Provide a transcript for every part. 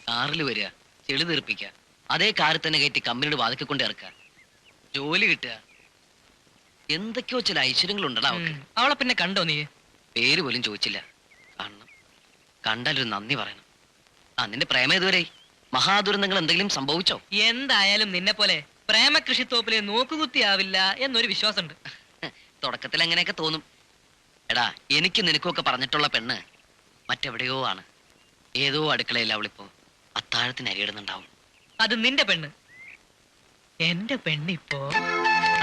കാറിൽ വരിക, ചെളി തീർപ്പിക്കുക, അതേ കാറിൽ തന്നെ കയറ്റി കമ്പനിയുടെ വാതിക്കെ കൊണ്ട് ഇറക്കുക, ജോലി കിട്ടുക, എന്തൊക്കെയോ ചില ഐശ്വര്യങ്ങളുണ്ടടാ അവൾക്ക്. അവളെ പിന്നെ കണ്ടോ നീ? പേര് പോലും ചോദിച്ചില്ല. കാണണം, കണ്ടാലൊരു നന്ദി പറയണം. നിന്റെ പ്രേമം ഇതുവരെ മഹാദുരന്തങ്ങൾ എന്തെങ്കിലും സംഭവിച്ചോ? എന്തായാലും നിന്നെ പോലെ പ്രേമ കൃഷിത്തോപ്പിലെ നോക്കുകുത്തിയാവില്ല എന്നൊരു വിശ്വാസമുണ്ട്. തുടക്കത്തിൽ അങ്ങനെയൊക്കെ തോന്നും. എടാ, എനിക്ക് നിനക്കൊക്കെ പറഞ്ഞിട്ടുള്ള പെണ്ണ് മറ്റെവിടെയോ ആണ്. ഏതോ അടുക്കളയിൽ അവളിപ്പോ അത്താഴത്തിന് അരിയിടുന്നുണ്ടാവും. അത് നിന്റെ പെണ്ണ്. എന്റെ പെണ്ണിപ്പോ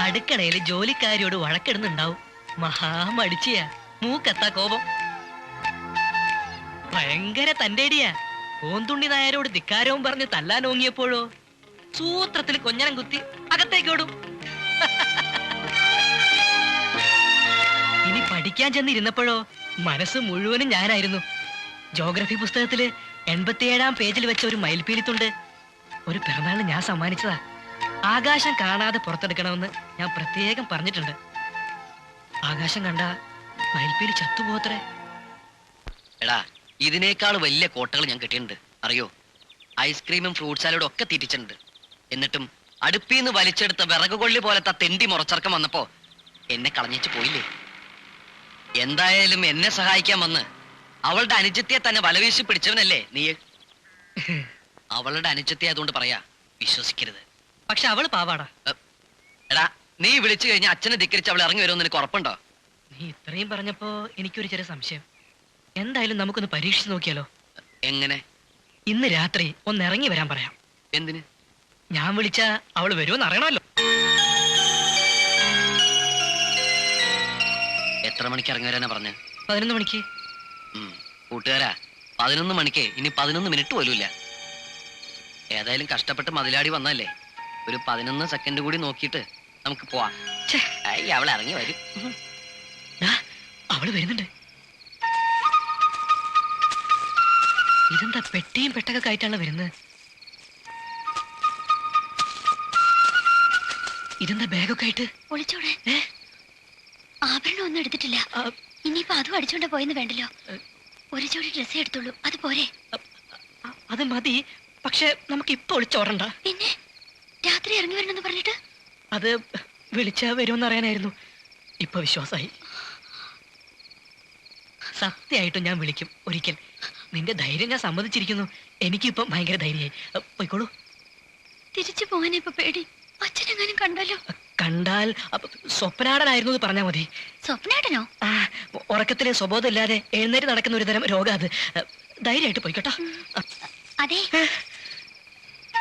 അടുക്കളയിൽ ജോലിക്കാരിയോട് വഴക്കിടുന്നുണ്ടാവും. മഹാമടിച്ചിയാ, മൂക്കത്താ കോപം. ഭയങ്കര തന്റേടിയാ. ഓന്തുണ്ണി നായരോട് ധിക്കാരവും പറഞ്ഞ് തല്ലാനോങ്ങിയപ്പോഴോ സൂത്രത്തിൽ കൊഞ്ഞനം കുത്തി അകത്തേക്കോടും. ഇനി പഠിക്കാൻ ചെന്നിരുന്നപ്പോഴോ മനസ്സ് മുഴുവനും ഞാനായിരുന്നു. ജോഗ്രഫി പുസ്തകത്തില് 87-ാം പേജിൽ വെച്ച ഒരു മയിൽപീലിത്തുണ്ട് ഒരു പിറന്നാളിന് ഞാൻ സമ്മാനിച്ചതാ. ആകാശം കാണാതെ പുറത്തെടുക്കണമെന്ന് ഞാൻ പ്രത്യേകം പറഞ്ഞിട്ടുണ്ട്. ആകാശം കണ്ട മയിൽപീലി ചത്തുപോത്രേ. എടാ, ഇതിനേക്കാൾ വലിയ കോട്ടകൾ ഞാൻ കെട്ടിയിട്ടുണ്ട്, അറിയോ? ഐസ്ക്രീമും ഫ്രൂട്ട് സാലഡും ഒക്കെ തീറ്റിച്ചിട്ടുണ്ട്. എന്നിട്ടും അടുപ്പീന്ന് വലിച്ചെടുത്ത വിറക് കൊള്ളി പോലത്തെ തെണ്ടി മുറച്ചർക്കം വന്നപ്പോ എന്നെ കളഞ്ഞിച്ച് പോയില്ലേ? എന്തായാലും എന്നെ സഹായിക്കാൻ വന്ന് അവളുടെ അനുജത്തിയെ തന്നെ വലവീശി പിടിച്ചവനല്ലേ നീ? അവളുടെ അനുജത്തി ആയതുകൊണ്ട് പറയാ, വിശ്വസിക്കരുത്. പക്ഷെ അവള് പാവാടാ. എടാ, നീ വിളിച്ചു കഴിഞ്ഞാൽ അച്ഛനെ ധിക്കരിച്ച് അവൾ ഇറങ്ങി വരുമെന്ന് എനിക്ക് ഉറപ്പുണ്ടോ? നീ ഇത്രയും പറഞ്ഞപ്പോ എനിക്കൊരു ചെറിയ സംശയം. എന്തായാലും നമുക്കൊന്ന് പരീക്ഷിച്ച് നോക്കിയാലോ? എങ്ങനെ? ഇന്ന് രാത്രി ഒന്ന് ഇറങ്ങി വരാൻ പറയാം. എന്തിന്? ഞാൻ വിളിച്ച അവള് വരുമെന്ന് അറിയണമല്ലോ. എത്ര മണിക്ക് ഇറങ്ങി വരാനാ പറഞ്ഞ? 11 മണിക്ക്. കൂട്ടുകാരാ, 11 മണിക്ക് ഇനി 11 മിനിറ്റ് പോലും ഇല്ല. ഏതായാലും കഷ്ടപ്പെട്ട് മതിലാടി വന്നല്ലേ, ഒരു 11 സെക്കൻഡ് കൂടി നോക്കിയിട്ട് നമുക്ക് പോവാം. അവൾ ഇറങ്ങി വരും. അവള് വരുന്നുണ്ട്. ഇതെന്താ പെട്ടിയും പെട്ടൊക്കെ ആയിട്ടാണ് വരുന്നത്? ഇതെന്താ ബാഗൊക്കെ ആയിട്ട്? ഒളിച്ചോടെ ആഭരണം ഒന്നും എടുത്തിട്ടില്ല. ഇനിയിപ്പോ അതും അടിച്ചോണ്ട് പോയെന്ന് വേണ്ടല്ലോ. ഒരു ജോഡി ഡ്രസ്സേ എടുത്തുള്ളൂ, അത് പോരെ? അത് മതി. പക്ഷെ നമുക്ക് ഇപ്പൊ ഒളിച്ചോടണ്ട. പിന്നെ രാത്രി ഇറങ്ങി വരണമെന്ന് പറഞ്ഞിട്ട്? അത് വിളിച്ചാ വരുമെന്ന് അറിയാനായിരുന്നു. ഇപ്പൊ വിശ്വാസായി. സത്യമായിട്ടും ഞാൻ വിളിക്കും ഒരിക്കൽ. നിന്റെ ധൈര്യം ഞാൻ സമ്മതിച്ചിരിക്കുന്നു. എനിക്കിപ്പം ഭയങ്കര ധൈര്യമായി. പോയിക്കോളൂ. തിരിച്ചു പോകാൻ ഇപ്പൊ പേടി. അച്ഛനെങ്ങാനും കണ്ടാലോ? കണ്ടാൽ സ്വപ്നാടനായിരുന്നു പറഞ്ഞാ മതി. സ്വപ്നാടനോ? ഉറക്കത്തിലെ സ്വബോധം ഇല്ലാതെ എഴുന്നേറ്റ് നടക്കുന്ന ഒരു തരം രോഗം അത്. ധൈര്യമായിട്ട് പോയിക്കോട്ടോ. അതെ,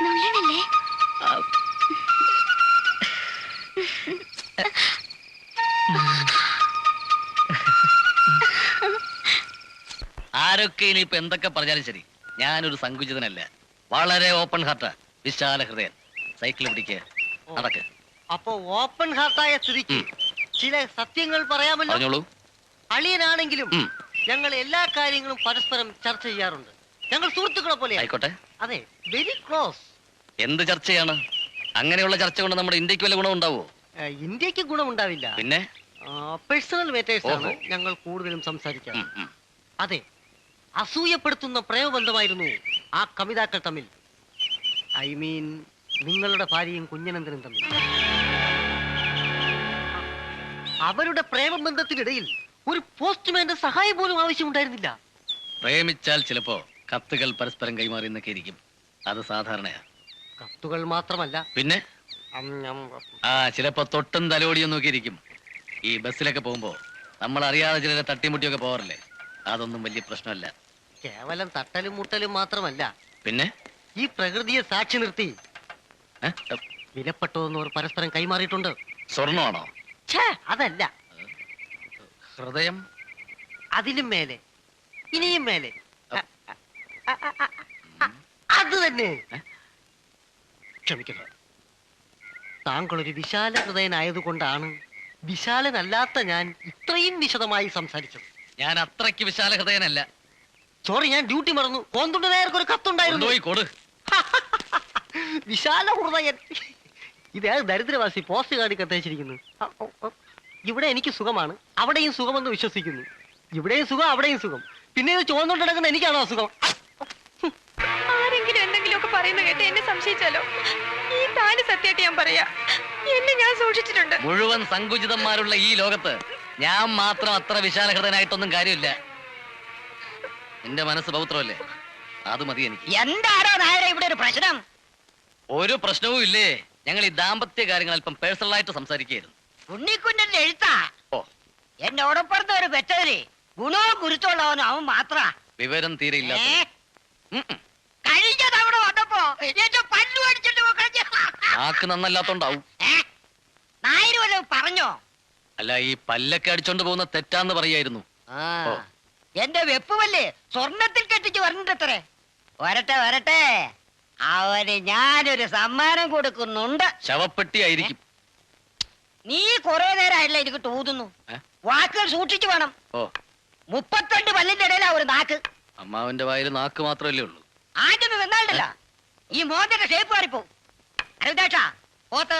നുള്ളണല്ലേ? ആരൊക്കെ ഇനിയിപ്പോ എന്തൊക്കെ പറഞ്ഞാലും ശരി, ഞാനൊരു സങ്കുചിതനല്ല. വളരെ ഓപ്പൺ ഹാർട്ടാ, വിശാല ഹൃദയൻ. സൈക്കിൾ പിടിക്കുക, നടക്ക്. അപ്പോ ഓപ്പൺ ഹാർട്ടായ സ്ഥിതിക്ക് ചില സത്യങ്ങൾ പറയാമല്ലോ. പറഞ്ഞോളൂ. അളിയനാണെങ്കിലും ഞങ്ങൾ എല്ലാ കാര്യങ്ങളും പരസ്പരം ചർച്ച ചെയ്യാറുണ്ട്. ഞങ്ങൾ സുഹൃത്തുക്കളെ പോലെ. ആയിക്കോട്ടെ. അതെ, വെരി ക്ലോസ്. എന്ത് ചർച്ചയാണ്? അങ്ങനെയുള്ള ചർച്ച കൊണ്ട് നമ്മുടെ ഇന്ത്യക്ക് വല്ല ഗുണം ഉണ്ടാവോ? ഇന്ത്യക്ക് ഗുണമുണ്ടാവില്ല. പിന്നെ പേഴ്സണൽ മാറ്റേഴ്സ് ആണ് ഞങ്ങൾ കൂടുതലും സംസാരിക്കാം. അതെ, അസൂയപ്പെടുത്തുന്ന പ്രേമബന്ധമായിരുന്നു ആ കവിതാക്കൾ തമ്മിൽ. ഐ മീൻ നിങ്ങളുടെ ഭാര്യയും കുഞ്ഞനന്ദനും തമ്മിൽ. അവരുടെ പ്രേമബന്ധത്തിനിടയിൽ ഒരു പോസ്റ്റ്മാന്റെ സഹായം പോലും ആവശ്യമുണ്ടായിരുന്നില്ല. പ്രേമിച്ചാൽ ചിലപ്പോ കത്തുകൾ പരസ്പരം കൈമാറി എന്നൊക്കെ ഇരിക്കും. അത് സാധാരണയാ. കത്തുകൾ മാത്രമല്ല, പിന്നെ ചിലപ്പോ തൊട്ടും തലോടിയും നോക്കിയിരിക്കും. ഈ ബസ്സിലൊക്കെ പോകുമ്പോ നമ്മൾ അറിയാതെ ചിലരെ തട്ടിമുട്ടിയൊക്കെ പോവാറില്ലേ? അതൊന്നും വലിയ പ്രശ്നമല്ല. കേവലം തട്ടലും മുട്ടലും മാത്രമല്ല, പിന്നെ ഈ പ്രകൃതിയെ സാക്ഷി നിർത്തി വിലപ്പെട്ടതെന്ന് അവർ പരസ്പരം കൈമാറിയിട്ടുണ്ട്. സ്വർണ്ണമാണോ? അതല്ല, ഹൃദയം. അതിലും മേലെ, ഇനിയും മേലെ. അത് തന്നെ. ക്ഷമിക്കണം, താങ്കൾ ഒരു വിശാല ഹൃദയനായതുകൊണ്ടാണ് വിശാലനല്ലാത്ത ഞാൻ ഇത്രയും വിശദമായി സംസാരിച്ചത്. ഞാൻ അത്രയ്ക്ക് വിശാല ഹൃദയനല്ല. സോറി, ഞാൻ ഡ്യൂട്ടി മറന്നു. കോന്തുണ്ട് നേർക്ക് ഒരു കത്തുണ്ടായിരുന്നു. വിശാല ഹൃദയൻ. ഇതേ ദരിദ്രവാസി പോസ്റ്റ് കാർഡിൽ കത്തയച്ചിരിക്കുന്നു. ഇവിടെ എനിക്ക് സുഖമാണ്, അവിടെയും സുഖമെന്ന് വിശ്വസിക്കുന്നു. ഇവിടെയും സുഖം, അവിടെയും സുഖം. പിന്നെ ഇത് ചുവന്നുകൊണ്ടിടക്കുന്ന എനിക്കാണോ അസുഖം? ആരെങ്കിലും പറയുന്ന കേട്ട് എന്നെ സംശയിച്ചാലോ? ഈ താല് സത്യമായിട്ട് ഞാൻ പറയാ, എന്നെ ഞാൻ സൂക്ഷിച്ചിട്ടുണ്ട്. മുഴുവൻ സങ്കുചിതന്മാരുള്ള ഈ ലോകത്ത് ഞാൻ മാത്രം അത്ര വിശാലഹൃദയനായിട്ടൊന്നും കാര്യമില്ല. എന്റെ മനസ്സ് പൗത്രമല്ലേ, അത് മതി എനിക്ക്. എന്താണോ നായരെ ഇവിടെ ഒരു പ്രശ്നം? ഒരു പ്രശ്നവും ഇല്ലേ. ഞങ്ങൾ ഈ ദാമ്പത്യ കാര്യങ്ങൾ അല്പം പേഴ്സണലായിട്ട് സംസാരിക്കുകയായിരുന്നു. ഉണ്ണിക്കുഞ്ഞന്റെ എഴുത്താ. ഓ, എന്നോടൊപ്പുറത്ത് ഒരു പെറ്റതില് ഗുണവും ഗുരുത്തുള്ളവനും അവൻ മാത്ര. വിവരം തീരെ ഇല്ലാത്ത. കഴിഞ്ഞ തവണ വന്നപ്പോ എന്റെ പല്ലു അടിച്ചിട്ട് നാക്ക് നന്നല്ലാത്തോണ്ടാവും. നായര് വല്ലതും പറഞ്ഞോ? അല്ല, ഈ പല്ലൊക്കെ അടിച്ചോണ്ട് പോകുന്ന തെറ്റാന്ന് പറയായിരുന്നു. ഓ. എന്റെ വെപ്പുമല്ലേ സ്വർണത്തിൽ കെട്ടിച്ച് വരണ്ടത്രേ. വരട്ടെ വരട്ടെ, അവന് ഞാനൊരു സമ്മാനം കൊടുക്കുന്നുണ്ട്. ശവപ്പെട്ടി ആയിരിക്കും. നീ കുറെ നേരമായില്ല എനിക്ക് തോന്നുന്നു. വാക്കുകൾ സൂക്ഷിച്ചു വേണം. ഓ, 32 പല്ലിന്റെ ഇടയിലാ ഒരു നാക്ക്. അമ്മാവന്റെ വായിൽ നാക്ക് മാത്രമല്ലേ ഉള്ളൂ. ആദ്യം നിന്നാണ്ടല്ല ഈ മോന്റെ ഷേപ്പ് മാറിപ്പോ. അരവിന്ദാക്ഷ പോത്ത്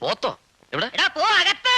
പോത്തോ? എവിടെ? എടാ പോ അകത്ത്.